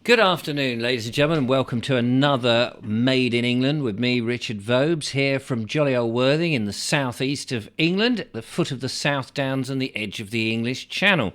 Good afternoon, ladies and gentlemen, and welcome to another Made in England with me, Richard Vobes, here from jolly old Worthing in the southeast of England, at the foot of the South Downs and the edge of the English Channel.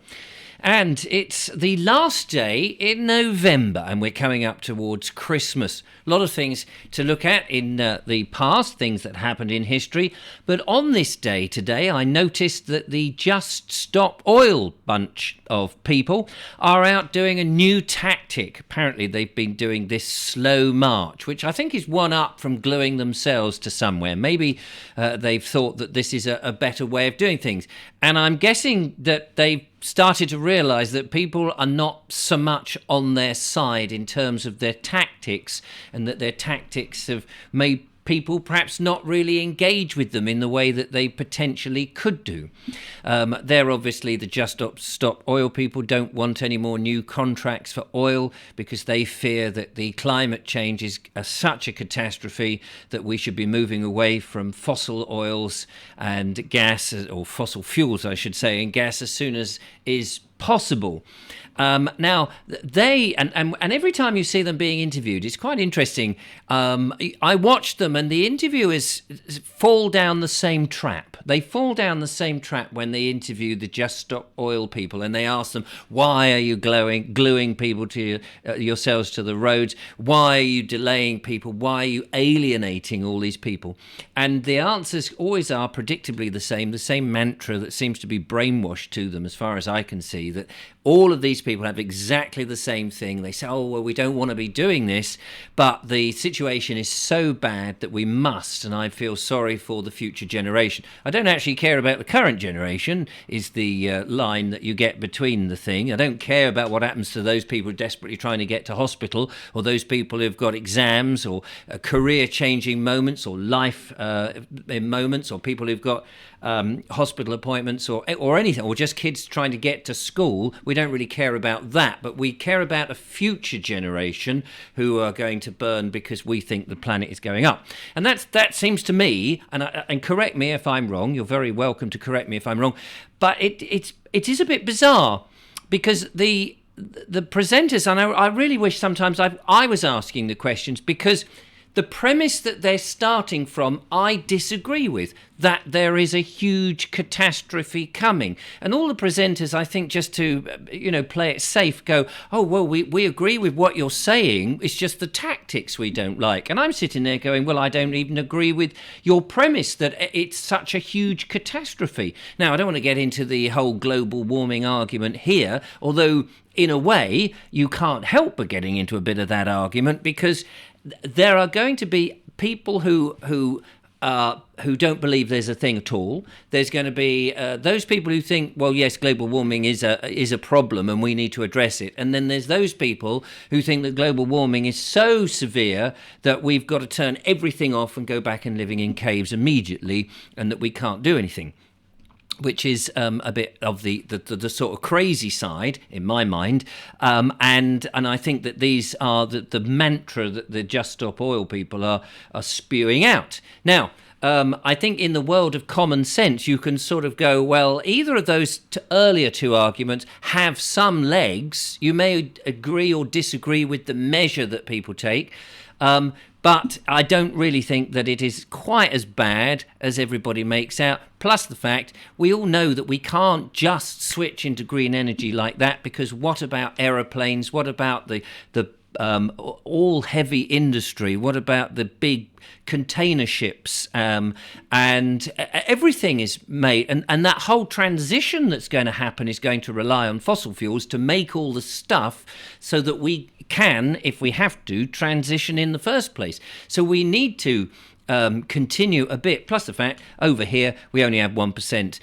And it's the last day in November, and we're coming up towards Christmas. A lot of things to look at in the past, things that happened in history. But on this day today, I noticed that the Just Stop Oil bunch of people are out doing a new tactic. Apparently, they've been doing this slow march, which I think is one up from gluing themselves to somewhere. Maybe they've thought that this is a better way of doing things. And I'm guessing that they've started to realise that people are not so much on their side in terms of their tactics, and that their tactics have made people perhaps not really engage with them in the way that they potentially could do. They're obviously the Just Stop Oil people don't want any more new contracts for oil because they fear that the climate change is such a catastrophe that we should be moving away from fossil oils and gas, or fossil fuels, I should say, and gas as soon as is possible. Now, they, and every time you see them being interviewed, it's quite interesting. I watched them, and the interviewers fall down the same trap. They fall down the same trap when they interview the Just Stop Oil people, and they ask them, why are you gluing people to yourselves to the roads? Why are you delaying people? Why are you alienating all these people? And the answers always are predictably the same mantra that seems to be brainwashed to them, as far as I can see, that all of these people have exactly the same thing. They say, oh, well, we don't want to be doing this, but the situation is so bad that we must, and I feel sorry for the future generation. I don't actually care about the current generation, is the line that you get between the thing. I don't care about what happens to those people desperately trying to get to hospital, or those people who've got exams, or career-changing moments, or life moments, or people who've got hospital appointments, or anything, or just kids trying to get to school. We don't really care about that, but we care about a future generation who are going to burn because we think the planet is going up. And that seems to me, and correct me if I'm wrong, you're very welcome to correct me if I'm wrong, but it is a bit bizarre, because the presenters, and I really wish sometimes I was asking the questions, because the premise that they're starting from, I disagree with, that there is a huge catastrophe coming. And all the presenters, I think, just to, play it safe, go, oh, well, we agree with what you're saying, it's just the tactics we don't like. And I'm sitting there going, well, I don't even agree with your premise that it's such a huge catastrophe. Now, I don't want to get into the whole global warming argument here, although, in a way, you can't help but getting into a bit of that argument, because there are going to be people who don't believe there's a thing at all. There's going to be those people who think, well, yes, global warming is a problem and we need to address it. And then there's those people who think that global warming is so severe that we've got to turn everything off and go back and living in caves immediately, and that we can't do anything, which is a bit of the sort of crazy side in my mind, and I think that these are the mantra that the Just Stop Oil people are spewing out. Now, I think in the world of common sense, you can sort of go, well, either of those earlier two arguments have some legs. You may agree or disagree with the measure that people take, but I don't really think that it is quite as bad as everybody makes out. Plus the fact, we all know that we can't just switch into green energy like that, because what about aeroplanes? What about the all heavy industry? What about the big container ships? And everything is made, and that whole transition that's going to happen is going to rely on fossil fuels to make all the stuff so that we can, if we have to, transition in the first place. So we need to continue a bit. Plus the fact, over here, we only have 1%.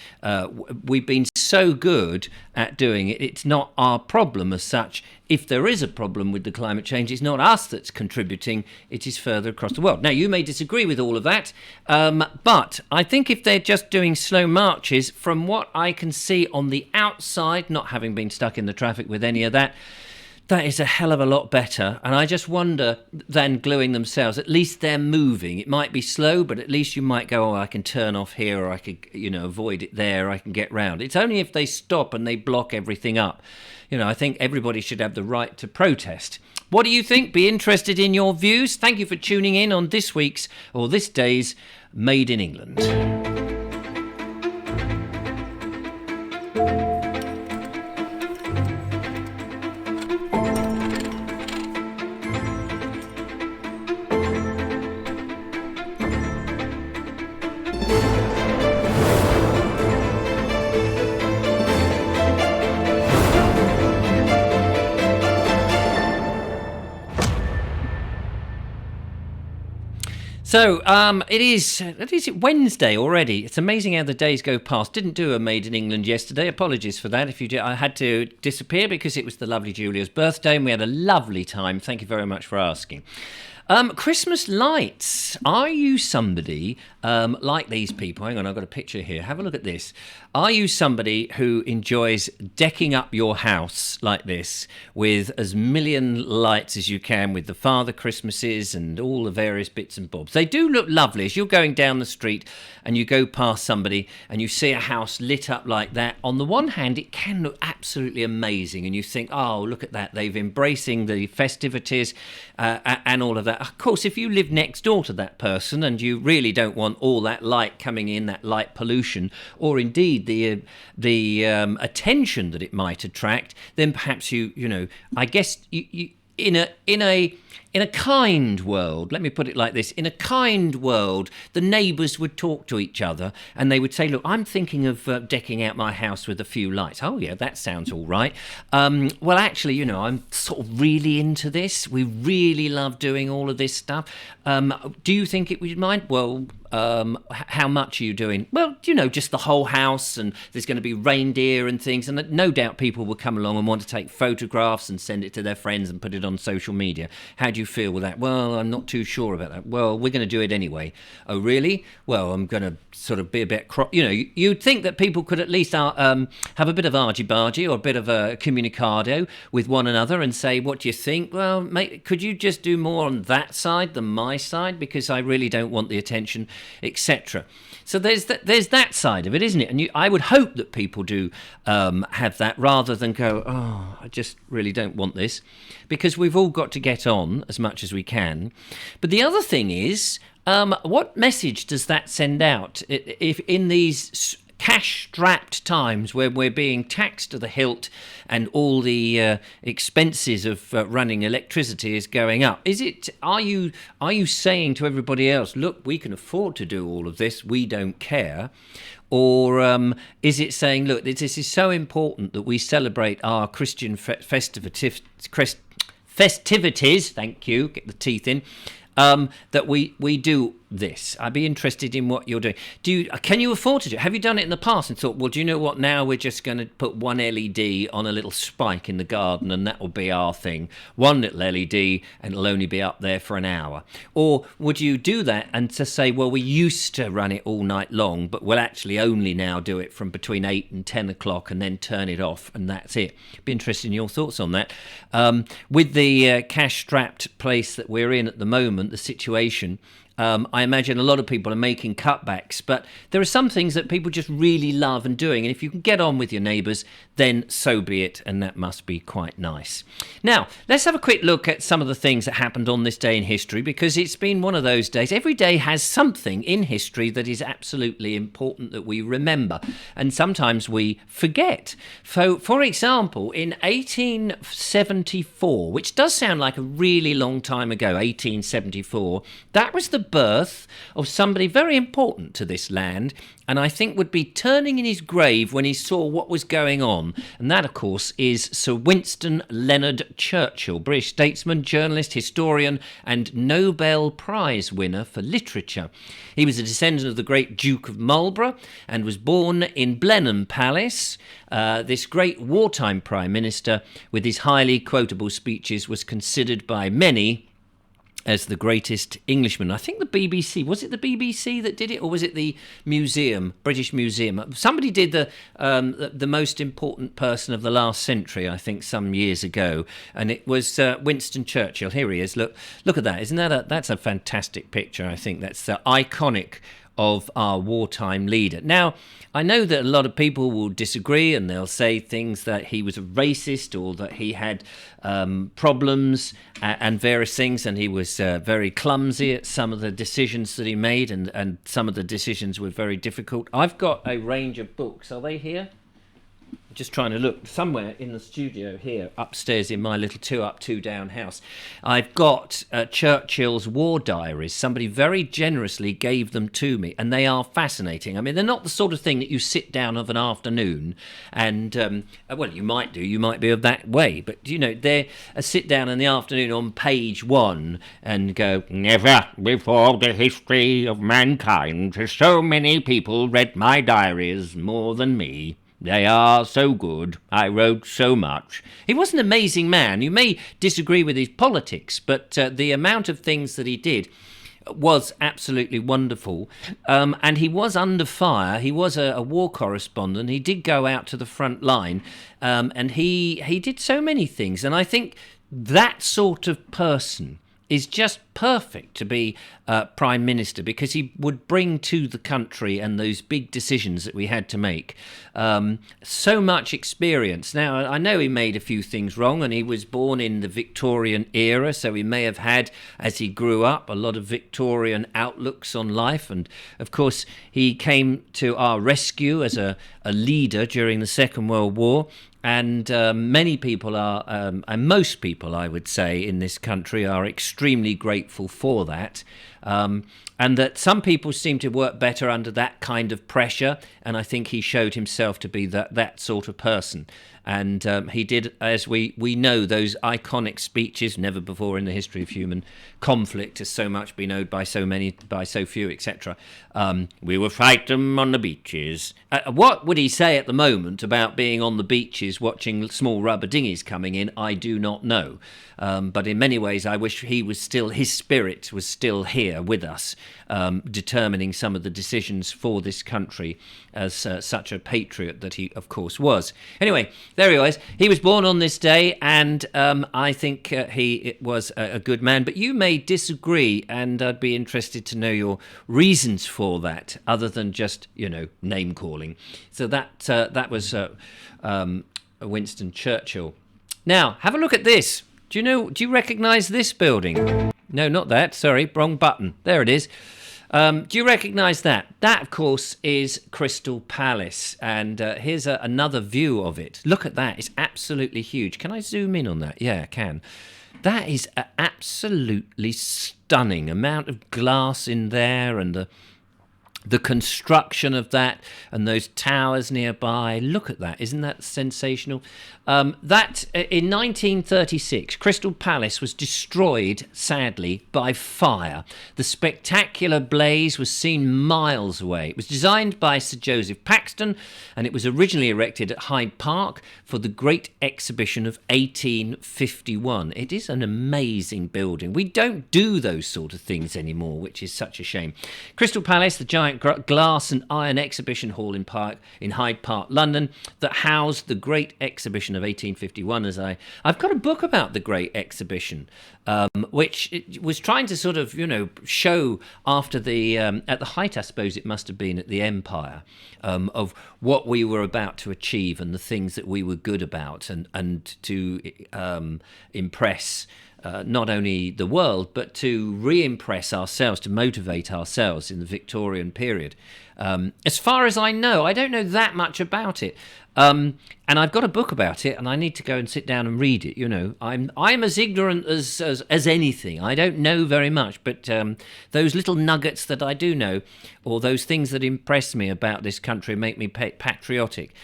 We've been so good at doing it, it's not our problem as such. If there is a problem with the climate change, it's not us that's contributing, it is further across the world. Now, you may disagree with all of that, but I think if they're just doing slow marches, from what I can see on the outside, not having been stuck in the traffic with any of that, that is a hell of a lot better. And I just wonder, than gluing themselves, at least they're moving. It might be slow, but at least you might go, oh, I can turn off here, or I could, avoid it there, I can get round. It's only if they stop and they block everything up. I think everybody should have the right to protest. What do you think? Be interested in your views. Thank you for tuning in on this week's or this day's Made in England. So it is Wednesday already. It's amazing how the days go past. Didn't do a Made in England yesterday. Apologies for that. I had to disappear because it was the lovely Julia's birthday and we had a lovely time. Thank you very much for asking. Christmas lights. Are you somebody like these people? Hang on, I've got a picture here. Have a look at this. Are you somebody who enjoys decking up your house like this with as million lights as you can, with the Father Christmases and all the various bits and bobs? They do look lovely. As you're going down the street and you go past somebody and you see a house lit up like that, on the one hand, it can look absolutely amazing. And you think, oh, look at that. They've embracing the festivities and all of that. Of course, if you live next door to that person and you really don't want all that light coming in, that light pollution, or indeed the attention that it might attract, then perhaps I guess you in a kind world, let me put it like this, in a kind world, the neighbours would talk to each other and they would say, look, I'm thinking of decking out my house with a few lights. Oh, yeah, that sounds all right. Well, actually, I'm sort of really into this. We really love doing all of this stuff. Do you think it would mind? Well, how much are you doing? Well, just the whole house, and there's going to be reindeer and things, and no doubt people will come along and want to take photographs and send it to their friends and put it on social media. How do you feel with that? Well, I'm not too sure about that. Well, we're going to do it anyway. Oh, really? Well, I'm going to sort of be a bit you'd think that people could at least have a bit of argy-bargy or a bit of a communicado with one another and say, what do you think? Well, mate, could you just do more on that side than my side, because I really don't want the attention, etc. So there's that side of it, isn't it? And I would hope that people do have that, rather than go, oh, I just really don't want this, because we've all got to get on as much as we can. But the other thing is, what message does that send out if in these cash-strapped times where we're being taxed to the hilt and all the expenses of running electricity is going up? Are you saying to everybody else, look, we can afford to do all of this, we don't care? Or is it saying, look, this is so important that we celebrate our Christian festivities, thank you, get the teeth in, that we do this? I'd be interested in what you're doing. Can you afford to do it? Have you done it in the past and thought, well, do you know what, now we're just going to put one LED on a little spike in the garden and that will be our thing, one little LED, and it'll only be up there for an hour? Or would you do that and to say, well, we used to run it all night long, but we'll actually only now do it from between 8 and 10 o'clock and then turn it off, and that's it? Be interested in your thoughts on that. With the cash-strapped place that we're in at the moment, the situation, I imagine a lot of people are making cutbacks, but there are some things that people just really love and doing, and if you can get on with your neighbours, then so be it, and that must be quite nice. Now, let's have a quick look at some of the things that happened on this day in history, because it's been one of those days. Every day has something in history that is absolutely important that we remember, and sometimes we forget. So, for example, in 1874, which does sound like a really long time ago, 1874, that was the birth of somebody very important to this land, and I think would be turning in his grave when he saw what was going on. And that, of course, is Sir Winston Leonard Churchill, British statesman, journalist, historian, and Nobel Prize winner for literature. He was a descendant of the great Duke of Marlborough and was born in Blenheim Palace. This great wartime prime minister, with his highly quotable speeches, was considered by many as the greatest Englishman. I think the BBC, was it the BBC that did it, or was it the museum, British Museum? Somebody did the most important person of the last century, I think, some years ago, and it was Winston Churchill. Here he is. Look at that. Isn't that that's a fantastic picture? I think that's iconic of our wartime leader. Now, I know that a lot of people will disagree and they'll say things that he was a racist or that he had problems and various things, and he was very clumsy at some of the decisions that he made, and some of the decisions were very difficult. I've got a range of books. Are they here? Just trying to look somewhere in the studio here upstairs in my little 2 up 2 down house. I've got Churchill's war diaries. Somebody very generously gave them to me, and they are fascinating. I mean, they're not the sort of thing that you sit down of an afternoon and well, you might be of that way, but they're a sit down in the afternoon on page 1 and go, never before the history of mankind has so many people read my diaries more than me. They are so good. I wrote so much. He was an amazing man. You may disagree with his politics, but the amount of things that he did was absolutely wonderful. And he was under fire. He was a war correspondent. He did go out to the front line, and he did so many things. And I think that sort of person is just perfect to be Prime Minister, because he would bring to the country and those big decisions that we had to make so much experience. Now, I know he made a few things wrong, and he was born in the Victorian era, so he may have had, as he grew up, a lot of Victorian outlooks on life. And, of course, he came to our rescue as a leader during the Second World War. And many people are, and most people, I would say, in this country are extremely grateful for that. And that some people seem to work better under that kind of pressure. And I think he showed himself to be that sort of person. And he did, as we know, those iconic speeches, never before in the history of human conflict has so much been owed by so many, by so few, etc. We will fight them on the beaches. What would he say at the moment about being on the beaches watching small rubber dinghies coming in? I do not know. But in many ways, I wish his spirit was still here with us, determining some of the decisions for this country as such a patriot that he, of course, was. Anyway, there he was. He was born on this day, and I think he was a good man. But you may disagree, and I'd be interested to know your reasons for that, other than just, name calling. So that was Winston Churchill. Now, have a look at this. Do you recognise this building? No, not that. Sorry, wrong button. There it is. Do you recognise that? That, of course, is Crystal Palace. And here's another view of it. Look at that. It's absolutely huge. Can I zoom in on that? Yeah, I can. That is an absolutely stunning amount of glass in there, and the construction of that and those towers nearby. Look at that. Isn't that sensational? That in 1936, Crystal Palace was destroyed, sadly, by fire. The spectacular blaze was seen miles away. It was designed by Sir Joseph Paxton, and it was originally erected at Hyde Park for the Great Exhibition of 1851. It is an amazing building. We don't do those sort of things anymore, which is such a shame. Crystal Palace, the giant glass and iron exhibition hall in Hyde Park, London, that housed the Great Exhibition of 1851. I've got a book about the Great Exhibition, which it was trying to sort of show after the at the height, I suppose it must have been, at the Empire, of what we were about to achieve and the things that we were good about, and to impress not only the world, but to re-impress ourselves, to motivate ourselves in the Victorian period. As far as I know, I don't know that much about it. And I've got a book about it, and I need to go and sit down and read it. I'm as ignorant as anything. I don't know very much, but those little nuggets that I do know, or those things that impress me about this country, make me patriotic,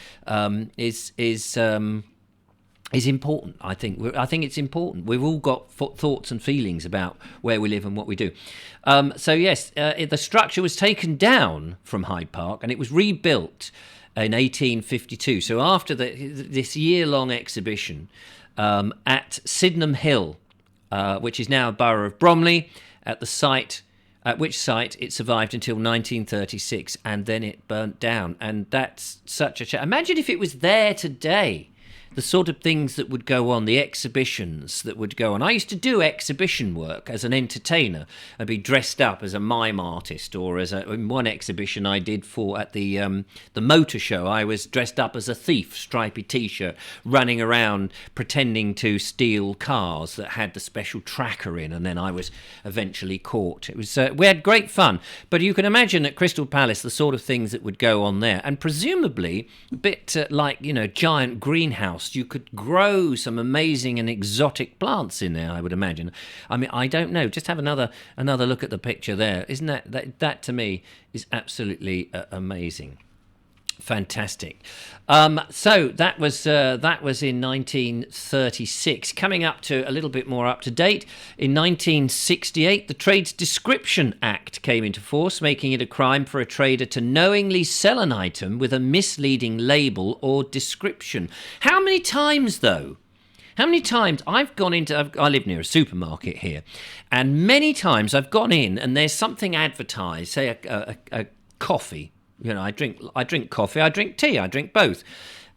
is important. I think it's important. We've all got thoughts and feelings about where we live and what we do. So yes, the structure was taken down from Hyde Park, and it was rebuilt in 1852. So after this year-long exhibition at Sydenham Hill, which is now a borough of Bromley, at which site it survived until 1936, and then it burnt down. And that's such a shame. Imagine if it was there today. the sort of things that would go on, the exhibitions that would go on. I used to do exhibition work as an entertainer. I'd be dressed up as a mime artist, or in one exhibition I did at the motor show, I was dressed up as a thief, stripy t-shirt, running around pretending to steal cars that had the special tracker in, and then I was eventually caught. It was we had great fun, but you can imagine at Crystal Palace the sort of things that would go on there, and presumably a bit like, giant greenhouse. You could grow some amazing and exotic plants in there, I would imagine. I mean, I don't know. Just have another look at the picture there. Isn't that to me is absolutely amazing. Fantastic. So that was in 1936. Coming up to a little bit more up to date, in 1968, the Trades Description Act came into force, making it a crime for a trader to knowingly sell an item with a misleading label or description. How many times, though? How many times I've gone into... I live near a supermarket here, and many times I've gone in and there's something advertised, say a coffee. I drink coffee, I drink tea, I drink both.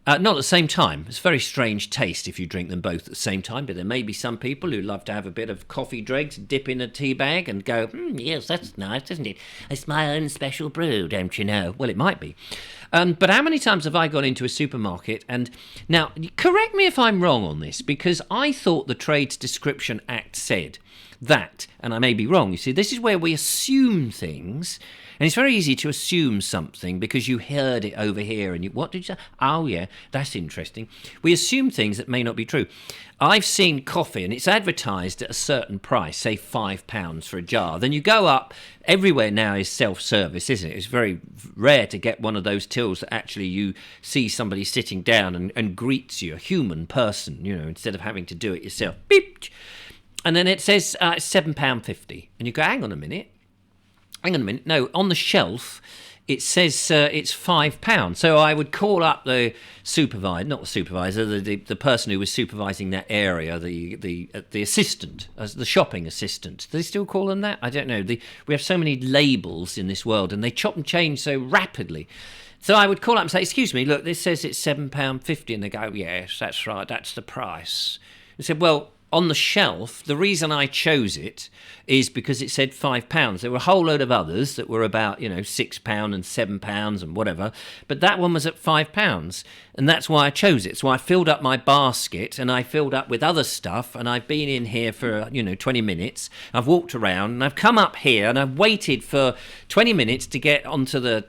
Not at the same time. It's a very strange taste if you drink them both at the same time, but there may be some people who love to have a bit of coffee dregs, dip in a tea bag and go, yes, that's nice, isn't it? It's my own special brew, don't you know? Well, it might be. But how many times have I gone into a supermarket? And now, correct me if I'm wrong on this, because I thought the Trades Description Act said that, and I may be wrong. You see, this is where we assume things. And it's very easy to assume something because you heard it over here and what did you say? Oh, yeah, that's interesting. We assume things that may not be true. I've seen coffee and it's advertised at a certain price, say £5 for a jar. Then you go up, everywhere now is self-service, isn't it? It's very rare to get one of those tills that actually you see somebody sitting down and greets you, a human person, instead of having to do it yourself. Beep! And then it says it's £7.50. And you go, hang on a minute. No, on the shelf, it says it's £5. So I would call up the supervisor, not the supervisor, the person who was supervising that area, the assistant, the shopping assistant. Do they still call them that? I don't know. We have so many labels in this world, and they chop and change so rapidly. So I would call up and say, excuse me, look, this says it's £7.50. And they go, yes, that's right, that's the price. I said, well, on the shelf, the reason I chose it is because it said £5. There were a whole load of others that were about, £6 and £7 and whatever, but that one was at £5, and that's why I chose it. So I filled up my basket, and I filled up with other stuff, and I've been in here for, 20 minutes. I've walked around, and I've come up here, and I've waited for 20 minutes to get onto the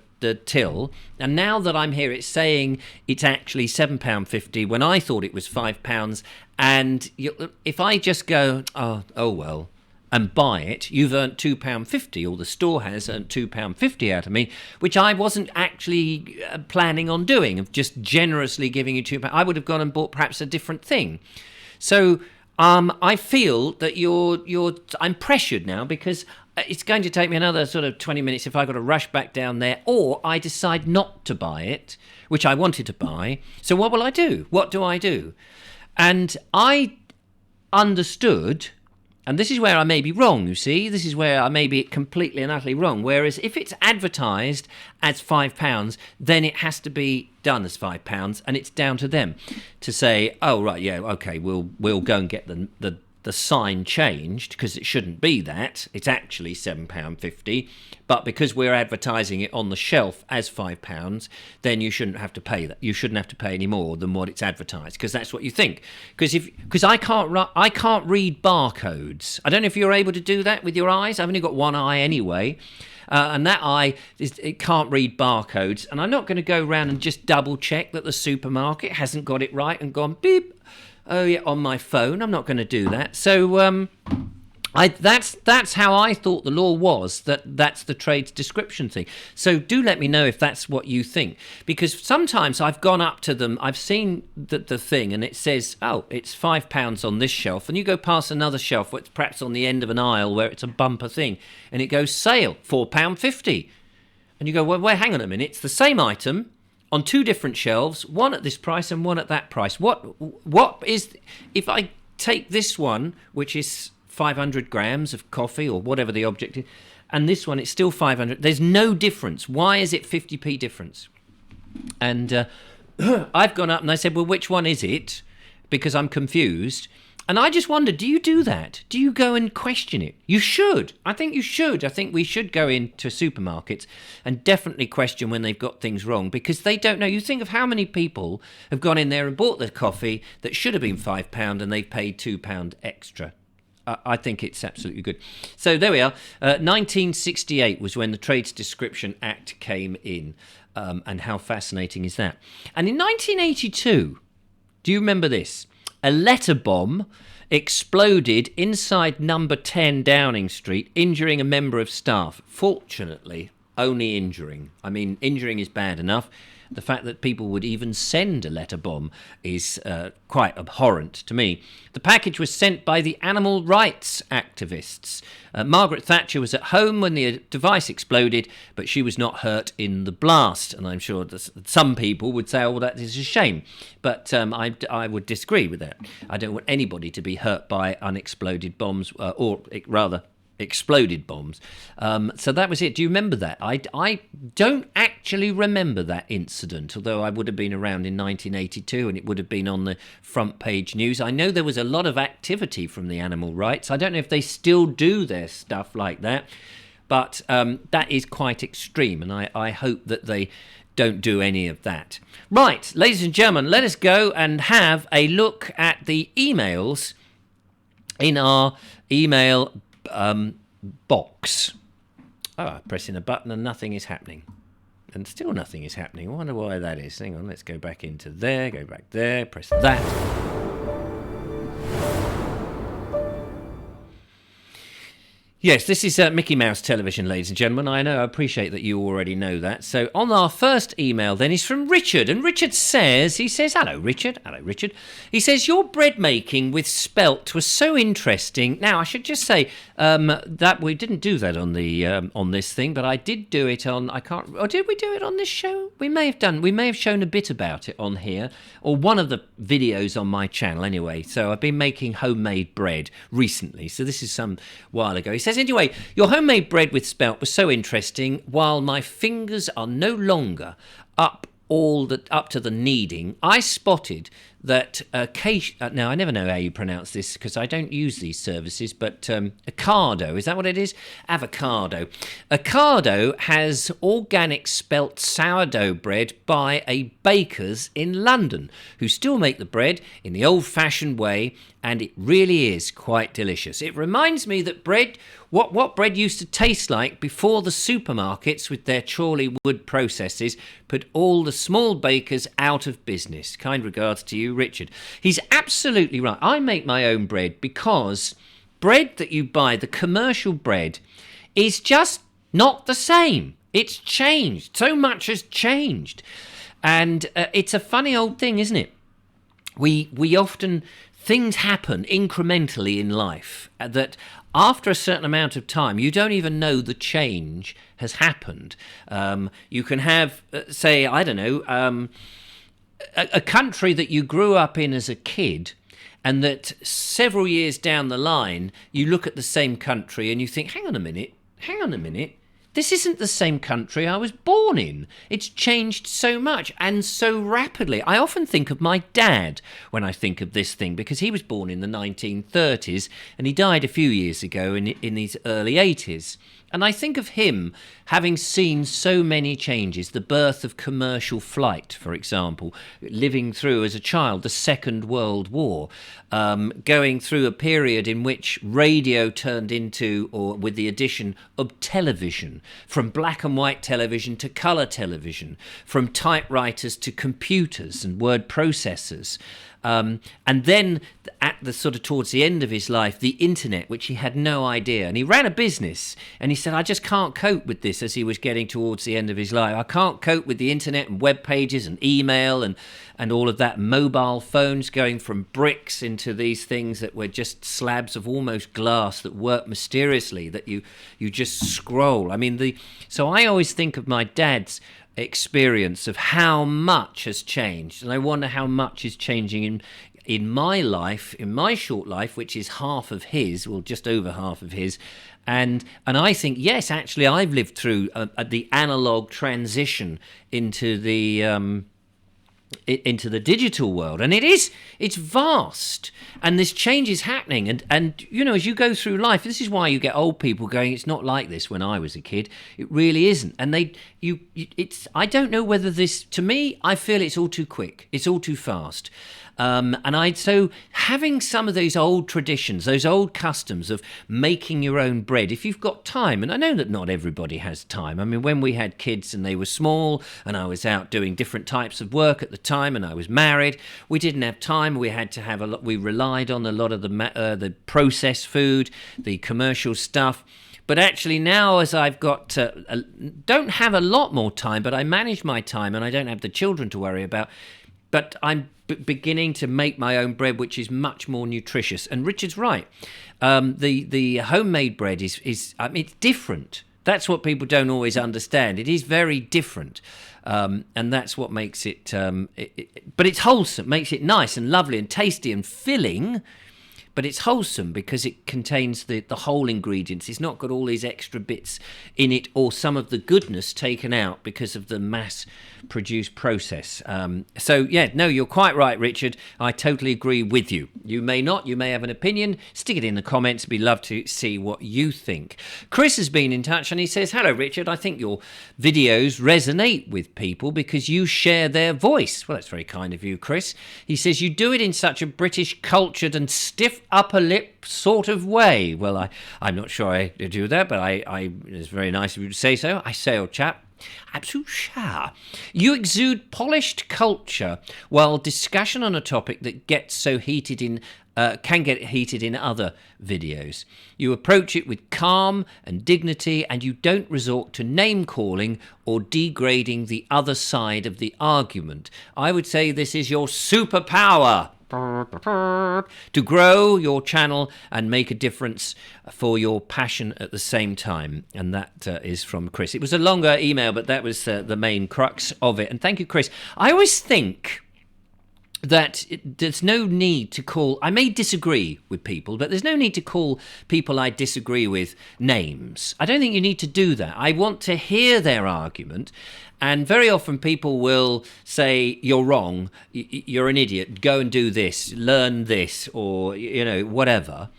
till, and now that I'm here, it's saying it's actually £7.50 when I thought it was £5. And if I just go, oh well, and buy it, you've earned £2.50, or the store has earned £2.50 out of me, which I wasn't actually planning on doing, of just generously giving you £2. I would have gone and bought perhaps a different thing. So I feel that I'm pressured now, because it's going to take me another sort of 20 minutes if I've got to rush back down there, or I decide not to buy it, which I wanted to buy. So what will I do? What do I do? And I understood, and this is where I may be wrong, you see. This is where I may be completely and utterly wrong. Whereas if it's advertised as £5, then it has to be done as £5, and it's down to them to say, oh, right, yeah, OK, we'll go and get the sign changed, because it shouldn't be that. It's actually £7.50, but because we're advertising it on the shelf as £5, then you shouldn't have to pay that. You shouldn't have to pay any more than what it's advertised, because that's what you think. Because I can't read barcodes. I don't know if you're able to do that with your eyes. I've only got one eye anyway. And that eye, it can't read barcodes. And I'm not going to go around and just double check that the supermarket hasn't got it right and gone beep. Oh yeah, on my phone. I'm not going to do that. So that's how I thought the law was. That's the Trades Description thing. So do let me know if that's what you think, because sometimes I've gone up to them, I've seen the thing, and it says, oh, it's £5 on this shelf, and you go past another shelf where it's perhaps on the end of an aisle where it's a bumper thing, and it goes sale £4.50, and you go, well, hang on a minute, it's the same item on two different shelves, one at this price and one at that price. What is, if I take this one, which is 500 grams of coffee or whatever the object is, and this one, it's still 500, there's no difference. Why is it 50p difference? And I've gone up and I said, well, which one is it? Because I'm confused. And I just wonder, do you do that? Do you go and question it? You should. I think you should. I think we should go into supermarkets and definitely question when they've got things wrong, because they don't know. You think of how many people have gone in there and bought the coffee that should have been £5 and they've paid £2 extra. I think it's absolutely good. So there we are. 1968 was when the Trades Description Act came in. And how fascinating is that? And in 1982, do you remember this? A letter bomb exploded inside number 10 Downing Street, injuring a member of staff. Fortunately, only injuring. I mean, injuring is bad enough. The fact that people would even send a letter bomb is quite abhorrent to me. The package was sent by the animal rights activists. Margaret Thatcher was at home when the device exploded, but she was not hurt in the blast. And I'm sure that some people would say, oh, well, that is a shame. But I would disagree with that. I don't want anybody to be hurt by unexploded bombs, or rather, exploded bombs. So that was it. Do you remember that? I don't actually remember that incident, although I would have been around in 1982 and it would have been on the front page news. I know there was a lot of activity from the animal rights. I don't know if they still do their stuff like that, but that is quite extreme, and I hope that they don't do any of that. Right, ladies and gentlemen, let us go and have a look at the emails in our email box. Pressing a button and nothing is happening. And still nothing is happening. I wonder why that is. Hang on, let's go back into there, go back there, press that. Yes, this is Mickey Mouse Television, ladies and gentlemen. I appreciate that you already know that. So on our first email then is from Richard. And Richard says, hello, Richard. Hello, Richard. He says, your bread making with spelt was so interesting. Now, I should just say that we didn't do that on the on this thing, but I did do it on, or did we do it on this show? We may have shown a bit about it on here, or one of the videos on my channel anyway. So I've been making homemade bread recently. So this is some while ago. He says, anyway, your homemade bread with spelt was so interesting. While my fingers are no longer up to the kneading, I spotted that now I never know how you pronounce this because I don't use these services, but Ocado, is that what it is? Avocado. Ocado has organic spelt sourdough bread by a baker's in London who still make the bread in the old-fashioned way, and it really is quite delicious. It reminds me that what bread used to taste like before the supermarkets with their Chorley wood processes put all the small bakers out of business. Kind regards to you, Richard. He's absolutely right. I make my own bread because bread that you buy, the commercial bread, is just not the same. It's changed. So much has changed. And it's a funny old thing, isn't it? We often... Things happen incrementally in life that after a certain amount of time, you don't even know the change has happened. You can have, say, I don't know, a country that you grew up in as a kid, and that several years down the line, you look at the same country and you think, hang on a minute. This isn't the same country I was born in. It's changed so much and so rapidly. I often think of my dad when I think of this thing, because he was born in the 1930s and he died a few years ago in his early 80s. And I think of him having seen so many changes, the birth of commercial flight, for example, living through as a child the Second World War, going through a period in which radio turned into, or with the addition of television, from black and white television to colour television, from typewriters to computers and word processors. And then at the sort of towards the end of his life, the internet, which he had no idea. And he ran a business and he said, I just can't cope with this as he was getting towards the end of his life. I can't cope with the internet and web pages and email and all of that, mobile phones going from bricks into these things that were just slabs of almost glass that work mysteriously, that you just scroll. I mean, so I always think of my dad's experience of how much has changed, and I wonder how much is changing in my life, in my short life, which is half of his, well, just over half of his. And I think, yes, actually, I've lived through the analog transition into the into the digital world, and it's vast, and this change is happening, and you know, as you go through life, this is why you get old people going, it's not like this when I was a kid. It really isn't. And it's, I don't know whether this, to me, I feel it's all too quick, it's all too fast. So having some of those old traditions, those old customs of making your own bread, if you've got time, and I know that not everybody has time. I mean, when we had kids and they were small and I was out doing different types of work at the time and I was married, we didn't have time. We had to have we relied on a lot of the processed food, the commercial stuff. But actually now, as I've got, don't have a lot more time, but I manage my time and I don't have the children to worry about. But I'm beginning to make my own bread, which is much more nutritious. And Richard's right. The homemade bread is I mean, it's different. That's what people don't always understand. It is very different. And that's what makes it, but it's wholesome, makes it nice and lovely and tasty and filling. But it's wholesome because it contains the whole ingredients. It's not got all these extra bits in it or some of the goodness taken out because of the mass-produced process. So, yeah, no, you're quite right, Richard. I totally agree with you. You may not. You may have an opinion. Stick it in the comments. We'd love to see what you think. Chris has been in touch and he says, hello, Richard. I think your videos resonate with people because you share their voice. Well, that's very kind of you, Chris. He says, you do it in such a British, cultured and stiff upper lip sort of way. Well, I'm not sure I do that, but it's very nice of you to say so. I say, old chap, absolute sure. You exude polished culture while discussion on a topic that gets so heated in can get heated in other videos. You approach it with calm and dignity, and you don't resort to name calling or degrading the other side of the argument. I would say this is your superpower to grow your channel and make a difference for your passion at the same time. And that is from Chris. It was a longer email, but that was the main crux of it. And thank you, Chris. I always think that there's no need to call, I may disagree with people, but there's no need to call people I disagree with names. I don't think you need to do that. I want to hear their argument. And very often people will say, you're wrong, you're an idiot, go and do this, learn this, or, you know, whatever.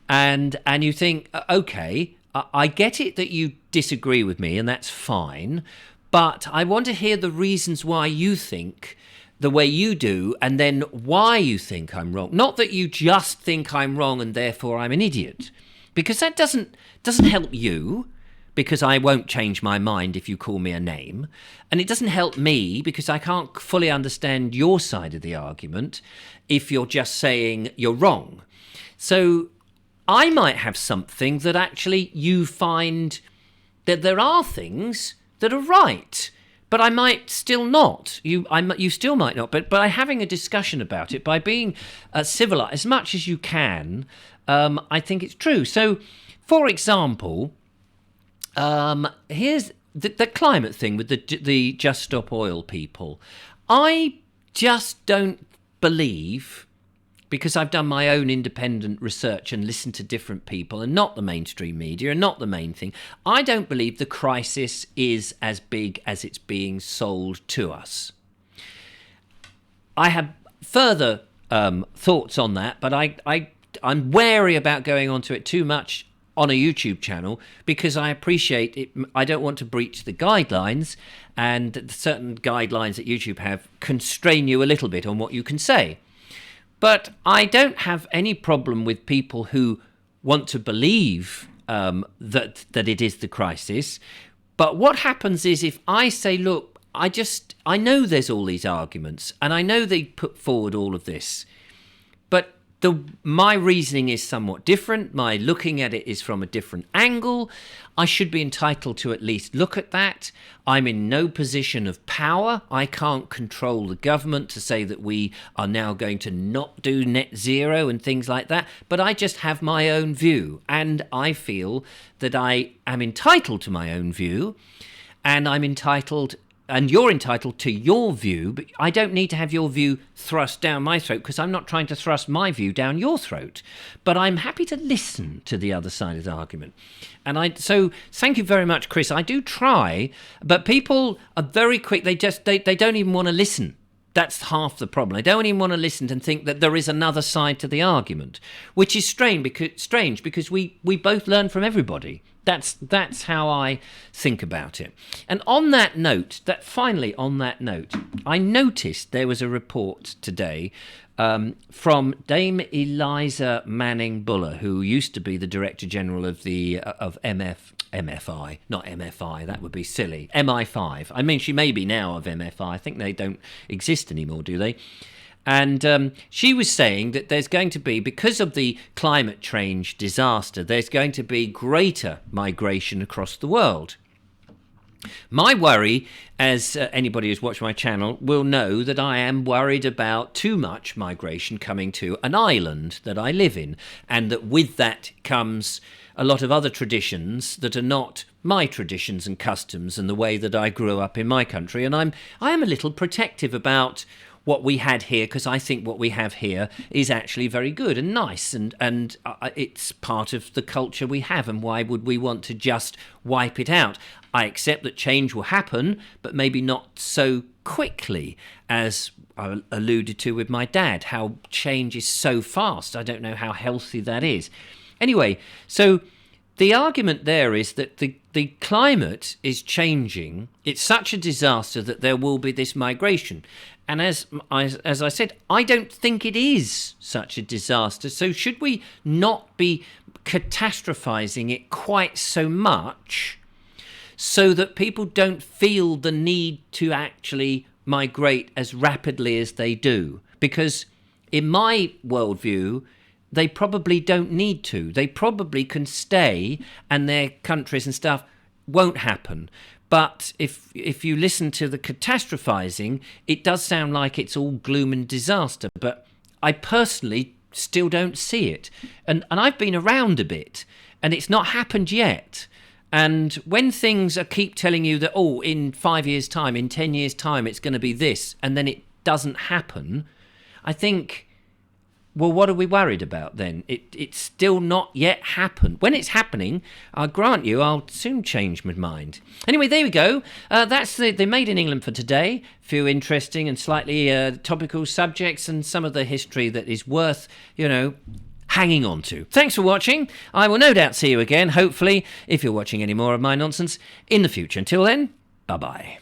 And you think, okay, I get it that you disagree with me, and that's fine, but I want to hear the reasons why you think the way you do, and then why you think I'm wrong. Not that you just think I'm wrong and therefore I'm an idiot, because that doesn't help you, because I won't change my mind if you call me a name. And it doesn't help me because I can't fully understand your side of the argument if you're just saying you're wrong. So I might have something that actually you find that there are things that are right, but I might still not. You still might not. But by having a discussion about it, by being civilized as much as you can, I think it's true. So, for example, here's the climate thing with the Just Stop Oil people. I just don't believe, because I've done my own independent research and listened to different people and not the mainstream media and not the main thing, I don't believe the crisis is as big as it's being sold to us. I have further thoughts on that, but I'm wary about going onto it too much on a YouTube channel because I appreciate it. I don't want to breach the guidelines, and certain guidelines that YouTube have constrain you a little bit on what you can say. But I don't have any problem with people who want to believe that it is the crisis. But what happens is if I say, look, I know there's all these arguments, and I know they put forward all of this, but my reasoning is somewhat different. My looking at it is from a different angle. I should be entitled to at least look at that. I'm in no position of power. I can't control the government to say that we are now going to not do net zero and things like that. But I just have my own view. And I feel that I am entitled to my own view. And I'm entitled, and you're entitled to your view, but I don't need to have your view thrust down my throat because I'm not trying to thrust my view down your throat. But I'm happy to listen to the other side of the argument. And so thank you very much, Chris. I do try, but people are very quick. They don't even want to listen. That's half the problem. I don't even want to listen and think that there is another side to the argument, which is strange because we both learn from everybody. That's how I think about it. And on that note, I noticed there was a report today from Dame Eliza Manning Buller, who used to be the Director General of MFI, not MFI, that would be silly, MI5. I mean, she may be now of MFI. I think they don't exist anymore, do they? And she was saying that there's going to be, because of the climate change disaster, there's going to be greater migration across the world. My worry, as anybody who's watched my channel will know, that I am worried about too much migration coming to an island that I live in, and that with that comes a lot of other traditions that are not my traditions and customs and the way that I grew up in my country. And I am a little protective about what we had here, because I think what we have here is actually very good and nice, and it's part of the culture we have, and why would we want to just wipe it out? I accept that change will happen, but maybe not so quickly as I alluded to with my dad, how change is so fast. I don't know how healthy that is. Anyway, so the argument there is that the climate is changing. It's such a disaster that there will be this migration. And as I said, I don't think it is such a disaster. So should we not be catastrophizing it quite so much so that people don't feel the need to actually migrate as rapidly as they do? Because in my worldview, they probably don't need to. They probably can stay, and their countries and stuff won't happen. But if you listen to the catastrophizing, it does sound like it's all gloom and disaster. But I personally still don't see it. And I've been around a bit, and it's not happened yet. And when things keep telling you that, oh, in 5 years' time, in 10 years' time, it's going to be this, and then it doesn't happen, I think, well, what are we worried about then? It's still not yet happened. When it's happening, I grant you, I'll soon change my mind. Anyway, there we go. That's the Made in England for today. A few interesting and slightly topical subjects, and some of the history that is worth, hanging on to. Thanks for watching. I will no doubt see you again, hopefully, if you're watching any more of my nonsense, in the future. Until then, bye-bye.